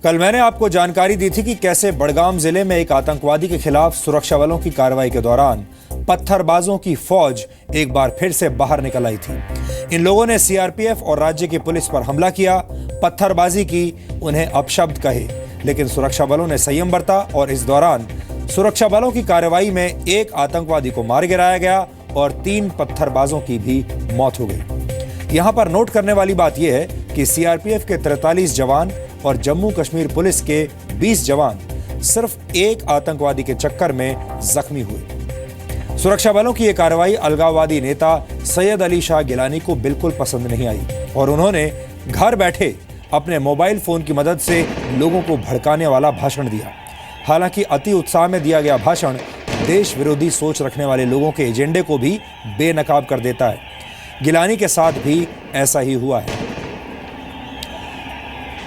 कल मैंने आपको जानकारी दी थी कि कैसे बड़गाम जिले में एक आतंकवादी के खिलाफ सुरक्षा बलों की कार्रवाई के दौरान पत्थरबाजों की फौज एक बार फिर से बाहर निकल आई थी। इन लोगों ने सीआरपीएफ और राज्य की पुलिस पर हमला किया, पत्थरबाजी की, उन्हें अपशब्द कहे, लेकिन सुरक्षा बलों ने संयम बरता और इस दौरान सुरक्षा बलों की कार्रवाई में एक आतंकवादी को मार गिराया गया और 3 पत्थरबाजों की भी मौत हो गई। यहां पर नोट करने वाली बात यह है कि सीआरपीएफ के 43 जवान और जम्मू कश्मीर पुलिस के 20 जवान सिर्फ एक आतंकवादी के चक्कर में जख्मी हुए। सुरक्षा बलों की यह कार्रवाई अलगाववादी नेता सैयद अली शाह गिलानी को बिल्कुल पसंद नहीं आई और उन्होंने घर बैठे अपने मोबाइल फोन की मदद से लोगों को भड़काने वाला भाषण दिया। हालांकि अति उत्साह में दिया गया भाषण देश विरोधी सोच रखने वाले लोगों के एजेंडे को भी बेनकाब कर देता है। गिलानी के साथ भी ऐसा ही हुआ है।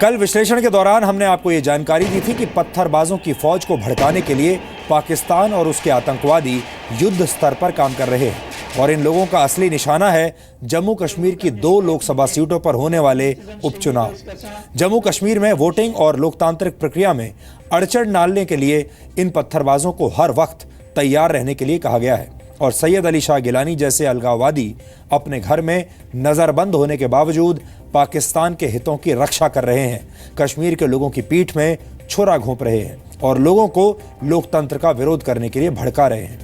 कल विश्लेषण के दौरान हमने आपको ये जानकारी दी थी कि पत्थरबाजों की फौज को भड़काने के लिए पाकिस्तान और उसके आतंकवादी युद्ध स्तर पर काम कर रहे हैं और इन लोगों का असली निशाना है जम्मू कश्मीर की 2 लोकसभा सीटों पर होने वाले उपचुनाव। जम्मू कश्मीर में वोटिंग और लोकतांत्रिक प्रक्रिया में अड़चन डालने के लिए इन पत्थरबाजों को हर वक्त तैयार रहने के लिए कहा गया है और सैयद अली शाह गिलानी जैसे अलगाववादी अपने घर में नजरबंद होने के बावजूद पाकिस्तान के हितों की रक्षा कर रहे हैं, कश्मीर के लोगों की पीठ में छुरा घोंप रहे हैं और लोगों को लोकतंत्र का विरोध करने के लिए भड़का रहे हैं।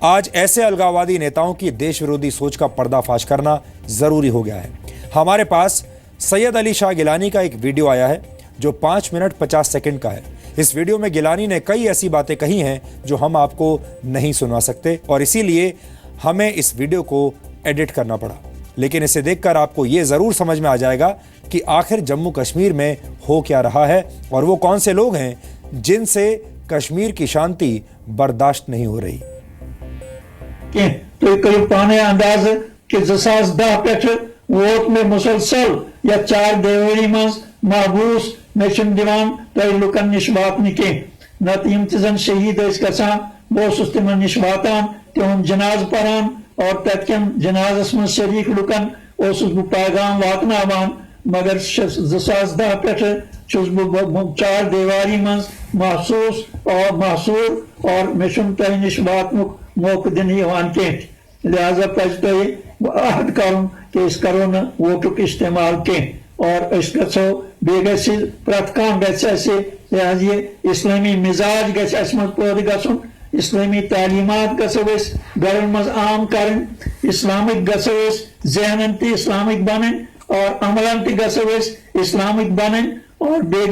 आज ऐसे अलगाववादी नेताओं की देश विरोधी सोच का पर्दाफाश करना जरूरी हो गया है। हमारे पास सैयद अली शाह गिलानी का एक वीडियो आया है जो 5 मिनट 50 सेकंड का है। इस वीडियो में गिलानी ने कई ऐसी बातें कही हैं जो हम आपको नहीं सुना सकते और इसीलिए हमें इस वीडियो को एडिट करना पड़ा, लेकिन इसे देखकर आपको ये जरूर समझ में आ जाएगा कि आखिर जम्मू कश्मीर में हो क्या रहा है और वो कौन से लोग हैं जिनसे कश्मीर की शांति बर्दाश्त नहीं हो रही। तो करीब पाने अंदाज कि 2010 पे वोट में मुसलसल या 4 देवरी मज महबूस नेशन दीवान तो लुकन निश वातन कह नत यम तन शहीद गसान बहुत तमन निश वातान तिहद जनाज पान और तत्कन जनाजस मज शरीक लुकन बह पैगाम वातनावान मगर 2010 पे 4 देवारी मज महसूस और महसूर और मे तह निश वातनुक मौक दिन कह लिहाजा पज तुह अहद कर कि करो न वोटुक इस्तेमाल कह और गो बे प्रत कह ये इस्लामी मिजाज गद गन इस्लामी तालीमात गो घर मज आम कर इस्लामिक गो जहनन त इस्लामिक बन और अमलन तो इस्लामिक बन और बे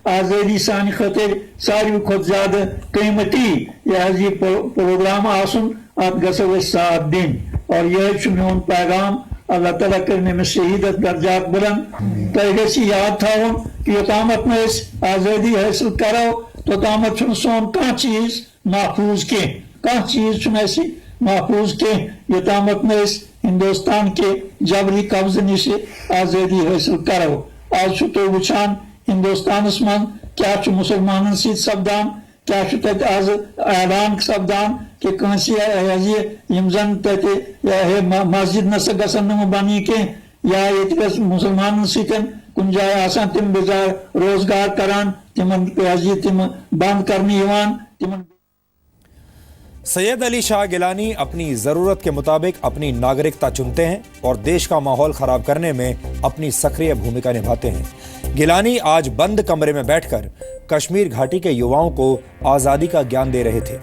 आज़ादी सान खतर सारी खुद ज्यादा कीमती ये प्रोग्राम आसन अत गो साथ दिन और यह मोन पैगाम अल्लाह ताला करने में शहीदत दर्जात बुलंद तो याद थावन कि योतामत में आज़ादी हासिल करो तो तामत सोन कह चीज महफूज कह चीज महफूज कह योतामत में हिंदुस्तान के जबरी कब्ज नश आज़ादी हासिल करो। आज तो वुचान हिंदुस्तान मन क्या मुसलमान सपदान क्या आज ऐलान सपदान कि जन मस्जिद नसा गसन बनी कह या ये मुसलमान कुन जाए तम बेजार रोजगार करान तिम बंद करने। सैयद अली शाह गिलानी अपनी जरूरत के मुताबिक अपनी नागरिकता चुनते हैं और देश का माहौल खराब करने में अपनी सक्रिय भूमिका निभाते हैं। गिलानी आज बंद कमरे में बैठकर कश्मीर घाटी के युवाओं को आजादी का ज्ञान दे रहे थे,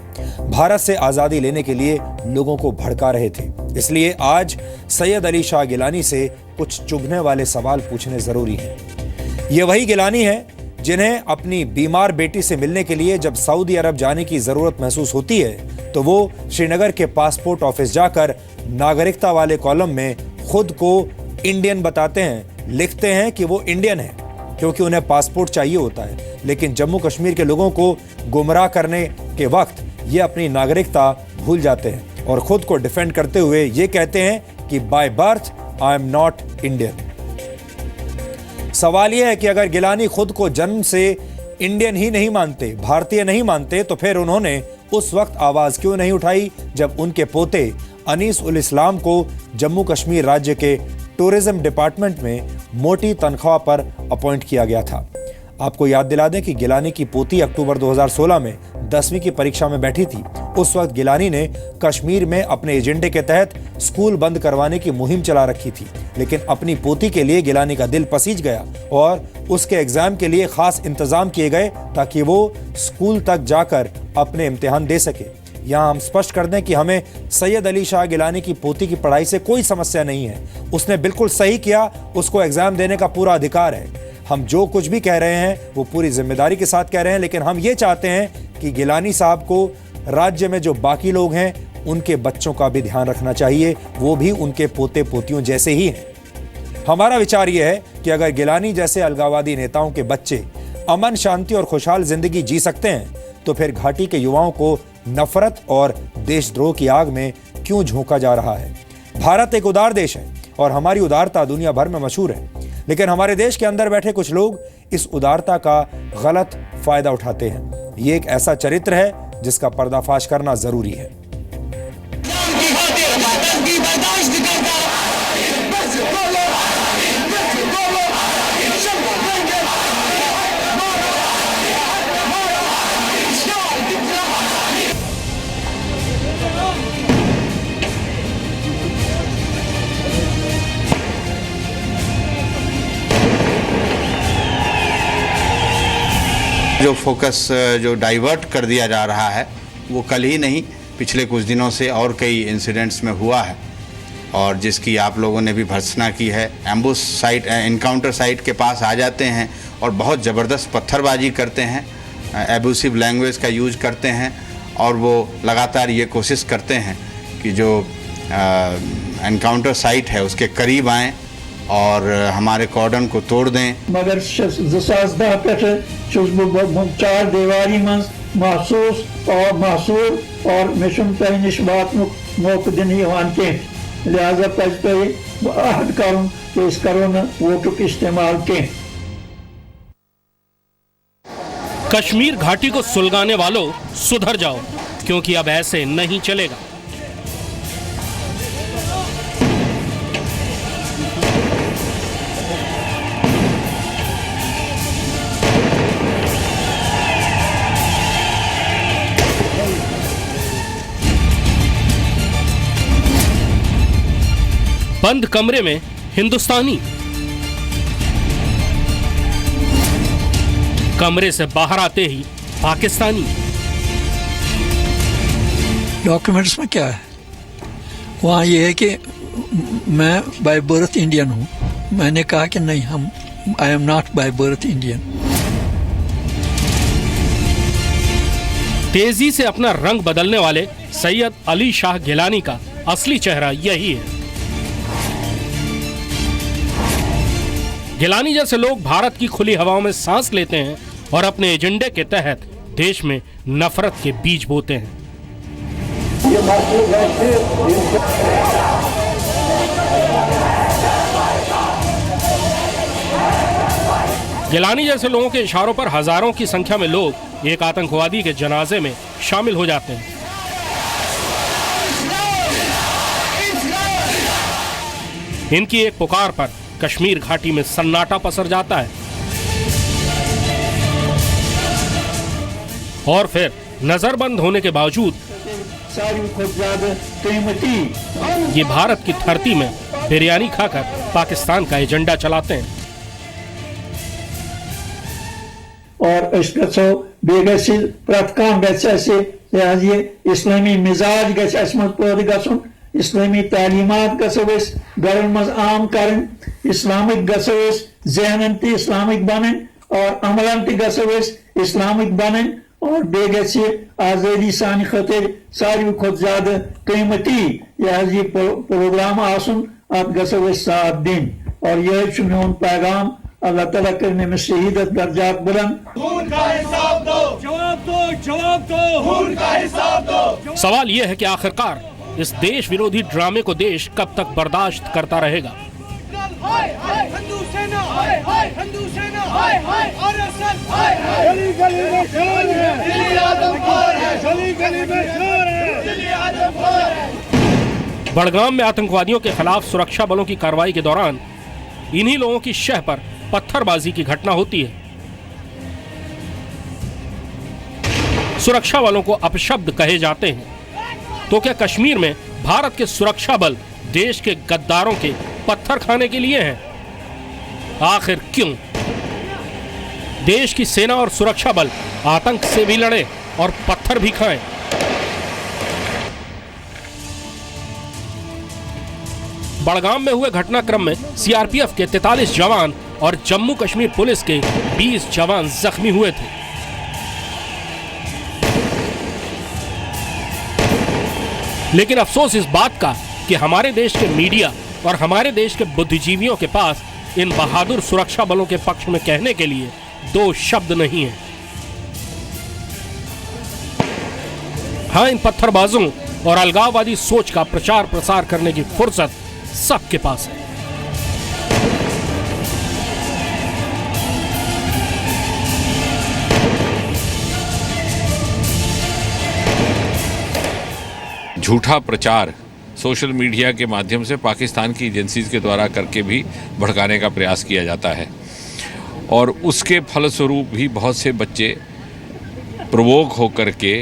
भारत से आजादी लेने के लिए लोगों को भड़का रहे थे। इसलिए आज सैयद अली शाह गिलानी से कुछ चुभने वाले सवाल पूछने जरूरी हैं। ये वही गिलानी है जिन्हें अपनी बीमार बेटी से मिलने के लिए जब सऊदी अरब जाने की जरूरत महसूस होती है तो वो श्रीनगर के पासपोर्ट ऑफिस जाकर नागरिकता वाले कॉलम में खुद को इंडियन बताते हैं, लिखते हैं कि वो इंडियन है क्योंकि उन्हें पासपोर्ट चाहिए होता है, लेकिन जम्मू कश्मीर के लोगों को गुमराह करने के वक्त ये अपनी नागरिकता भूल जाते हैं और खुद को डिफेंड करते हुए ये कहते हैं कि by birth I am not Indian. सवाल यह है कि अगर गिलानी खुद को जन्म से इंडियन ही नहीं मानते, भारतीय नहीं मानते, तो फिर उन्होंने उस वक्त आवाज क्यों नहीं उठाई जब उनके पोते अनीस उल इस्लाम को जम्मू कश्मीर राज्य के टूरिज्म डिपार्टमेंट में मोटी तनख्वाह पर अपॉइंट किया गया था। आपको याद दिला दें कि गिलानी की पोती अक्टूबर 2016 में 10वीं की परीक्षा में बैठी थी। उस वक्त गिलानी ने कश्मीर में अपने एजेंडे के तहत स्कूल बंद करवाने की मुहिम चला रखी थी, लेकिन अपनी पोती के लिए गिलानी का दिल पसीज गया और उसके एग्जाम के लिए खास इंतजाम किए गए ताकि वो स्कूल तक जाकर अपने इम्तिहान दे सके। यहाँ हम स्पष्ट कर दें कि हमें सैयद अली शाह गिलानी की पोती की पढ़ाई से कोई समस्या नहीं है। उसने बिल्कुल सही किया, उसको एग्जाम देने का पूरा अधिकार है। हम जो कुछ भी कह रहे हैं वो पूरी जिम्मेदारी के साथ कह रहे हैं, लेकिन हम ये चाहते हैं कि गिलानी साहब को राज्य में जो बाकी लोग हैं उनके बच्चों का भी ध्यान रखना चाहिए, वो भी उनके पोते पोतियों जैसे ही हैं। हमारा विचार यह है कि अगर गिलानी जैसे अलगाववादी नेताओं के बच्चे अमन, शांति और खुशहाल जिंदगी जी सकते हैं तो फिर घाटी के युवाओं को नफरत और देशद्रोह की आग में क्यों झोंका जा रहा है। भारत एक उदार देश है और हमारी उदारता दुनिया भर में मशहूर है, लेकिन हमारे देश के अंदर बैठे कुछ लोग इस उदारता का गलत फायदा उठाते हैं। ये एक ऐसा चरित्र है जिसका पर्दाफाश करना जरूरी है। जो फोकस जो डाइवर्ट कर दिया जा रहा है वो कल ही नहीं, पिछले कुछ दिनों से और कई इंसिडेंट्स में हुआ है और जिसकी आप लोगों ने भी भर्त्सना की है। एम्बुश साइट, एनकाउंटर साइट के पास आ जाते हैं और बहुत ज़बरदस्त पत्थरबाजी करते हैं, एब्यूसिव लैंग्वेज का यूज करते हैं और वो लगातार ये कोशिश करते हैं कि जो एनकाउंटर साइट है उसके करीब आएँ और हमारे कॉर्डन को तोड़ दें। मगर 2010 पे 4 दीवारी में महसूस और महसूर और मिशन पे निश बात मौके दिन के लिहाजा पज पे अहद करूं कि इस करोना वोटों के इस्तेमाल के। कश्मीर घाटी को सुलगाने वालों सुधर जाओ, क्योंकि अब ऐसे नहीं चलेगा। बंद कमरे में हिंदुस्तानी, कमरे से बाहर आते ही पाकिस्तानी। डॉक्यूमेंट्स में क्या है? वहाँ ये है कि मैं बाय बर्थ इंडियन हूँ। मैंने कहा कि नहीं, I am not by birth Indian. तेजी से अपना रंग बदलने वाले सैयद अली शाह गिलानी का असली चेहरा यही है। गिलानी जैसे लोग भारत की खुली हवाओं में सांस लेते हैं और अपने एजेंडे के तहत देश में नफरत के बीज बोते हैं। गिलानी जैसे लोगों के इशारों पर हजारों की संख्या में लोग एक आतंकवादी के जनाजे में शामिल हो जाते हैं। इनकी एक पुकार पर कश्मीर घाटी में सन्नाटा पसर जाता है और फिर नजरबंद होने के बावजूद ये भारत की धरती में बिरयानी खाकर पाकिस्तान का एजेंडा चलाते हैं। और इस्लामी मिजाज गसुन, इस्लामी तालीमात गसोस घरन मज आम करन, इस्लामिक गसोस जहनन ते इस्लामिक बनन और अमलन ते गसोस इस्लामिक बनन और बेगसी आजादी सानी खतिर सारी खुद ज्यादा कीमती ये प्रोग्राम आसन आप गसोस 7 दिन। और यह चुनौन पैगाम अल्लाह ताला करने में शहीदत दर्जात बुलंद। खून का हिसाब दो, जवाब दो, जवाब दो, खून का हिसाब दो। सवाल यह है कि आखिरकार इस देश विरोधी ड्रामे को देश कब तक बर्दाश्त करता रहेगा? हाय हाय हिंदू सेना, हाय हाय हिंदू सेना, हाय हाय आरएसएस, हाय हाय गली गली में शोर है, दिल्ली आदमखोर है, गली गली में शोर है, दिल्ली आदमखोर है। बड़गाम में आतंकवादियों के खिलाफ सुरक्षा बलों की कार्रवाई के दौरान इन्हीं लोगों की शह पर पत्थरबाजी की घटना होती है। सुरक्षा बलों को अपशब्द कहे जाते हैं, तो क्या कश्मीर में भारत के सुरक्षा बल देश के गद्दारों के पत्थर खाने के लिए हैं? आखिर क्यों? देश की सेना और सुरक्षा बल आतंक से भी लड़े और पत्थर भी खाएं। बड़गाम में हुए घटनाक्रम में सीआरपीएफ के 43 जवान और जम्मू कश्मीर पुलिस के 20 जवान जख्मी हुए थे। लेकिन अफसोस इस बात का कि हमारे देश के मीडिया और हमारे देश के बुद्धिजीवियों के पास इन बहादुर सुरक्षा बलों के पक्ष में कहने के लिए दो शब्द नहीं है। हाँ, इन पत्थरबाजों और अलगाववादी सोच का प्रचार प्रसार करने की फुर्सत सबके पास है। झूठा प्रचार सोशल मीडिया के माध्यम से पाकिस्तान की एजेंसीज के द्वारा करके भी भड़काने का प्रयास किया जाता है और उसके फलस्वरूप भी बहुत से बच्चे प्रवोक होकर के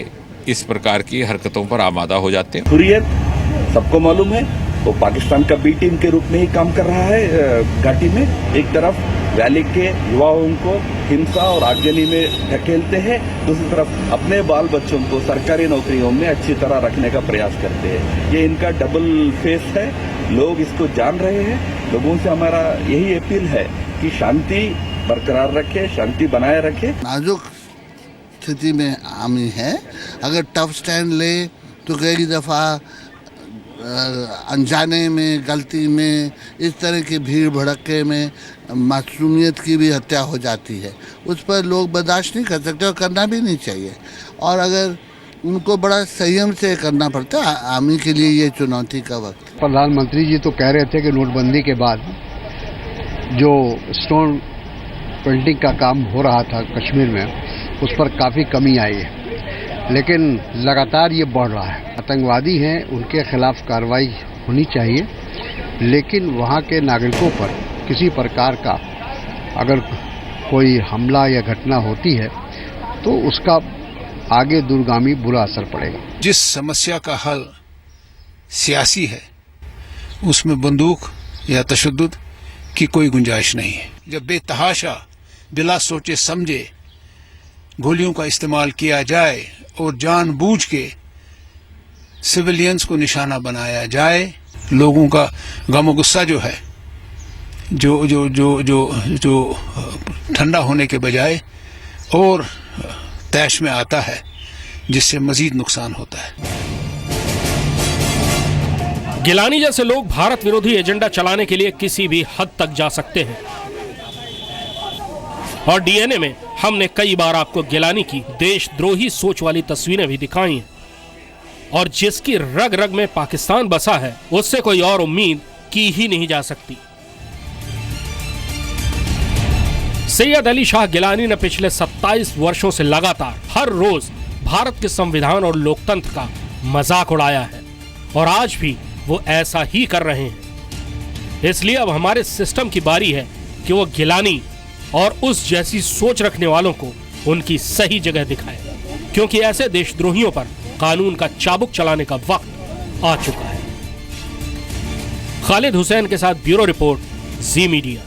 इस प्रकार की हरकतों पर आमादा हो जाते हैं। हुर्रियत सबको मालूम है, वो पाकिस्तान का बी टीम के रूप में ही काम कर रहा है घाटी में। एक तरफ वैली के युवाओं को हिंसा और आगजनी में ढकेलते हैं, दूसरी तरफ अपने बाल बच्चों को सरकारी नौकरियों में अच्छी तरह रखने का प्रयास करते हैं। ये इनका डबल फेस है, लोग इसको जान रहे हैं। लोगों से हमारा यही अपील है कि शांति बरकरार रखे, शांति बनाए रखे। नाजुक स्थिति में आमी है, अगर टफ स्टैंड ले तो कई दफ़ा अनजाने में, गलती में, इस तरह की भीड़ भड़के में मासूमियत की भी हत्या हो जाती है। उस पर लोग बर्दाश्त नहीं कर सकते और करना भी नहीं चाहिए। और अगर उनको बड़ा संयम से करना पड़ता है, आमी के लिए ये चुनौती का वक्त। प्रधानमंत्री जी तो कह रहे थे कि नोटबंदी के बाद जो स्टोन पेंटिंग का काम हो रहा था कश्मीर में, उस पर काफ़ी कमी आई है, लेकिन लगातार ये बढ़ रहा है। आतंकवादी हैं, उनके खिलाफ कार्रवाई होनी चाहिए, लेकिन वहाँ के नागरिकों पर किसी प्रकार का अगर कोई हमला या घटना होती है तो उसका आगे दूरगामी बुरा असर पड़ेगा। जिस समस्या का हल सियासी है, उसमें बंदूक या तशद्दुद की कोई गुंजाइश नहीं है। जब बेतहाशा बिला सोचे समझे गोलियों का इस्तेमाल किया जाए और जानबूझ के सिविलियंस को निशाना बनाया जाए, लोगों का गम और गुस्सा जो है, जो जो जो जो जो ठंडा होने के बजाय और तैश में आता है, जिससे मजीद नुकसान होता है। गिलानी जैसे लोग भारत विरोधी एजेंडा चलाने के लिए किसी भी हद तक जा सकते हैं और डीएनए में हमने कई बार आपको गिलानी की देशद्रोही सोच वाली तस्वीरें भी दिखाई हैं और जिसकी रग रग में पाकिस्तान बसा है, उससे कोई और उम्मीद की ही नहीं जा सकती। सैयद अली शाह गिलानी ने पिछले 27 वर्षों से लगातार हर रोज भारत के संविधान और लोकतंत्र का मजाक उड़ाया है और आज भी वो ऐसा ही कर रहे हैं। इसलिए अब हमारे सिस्टम की बारी है कि वो गिलानी और उस जैसी सोच रखने वालों को उनकी सही जगह दिखाए, क्योंकि ऐसे देशद्रोहियों पर कानून का चाबुक चलाने का वक्त आ चुका है। खालिद हुसैन के साथ ब्यूरो रिपोर्ट, जी मीडिया।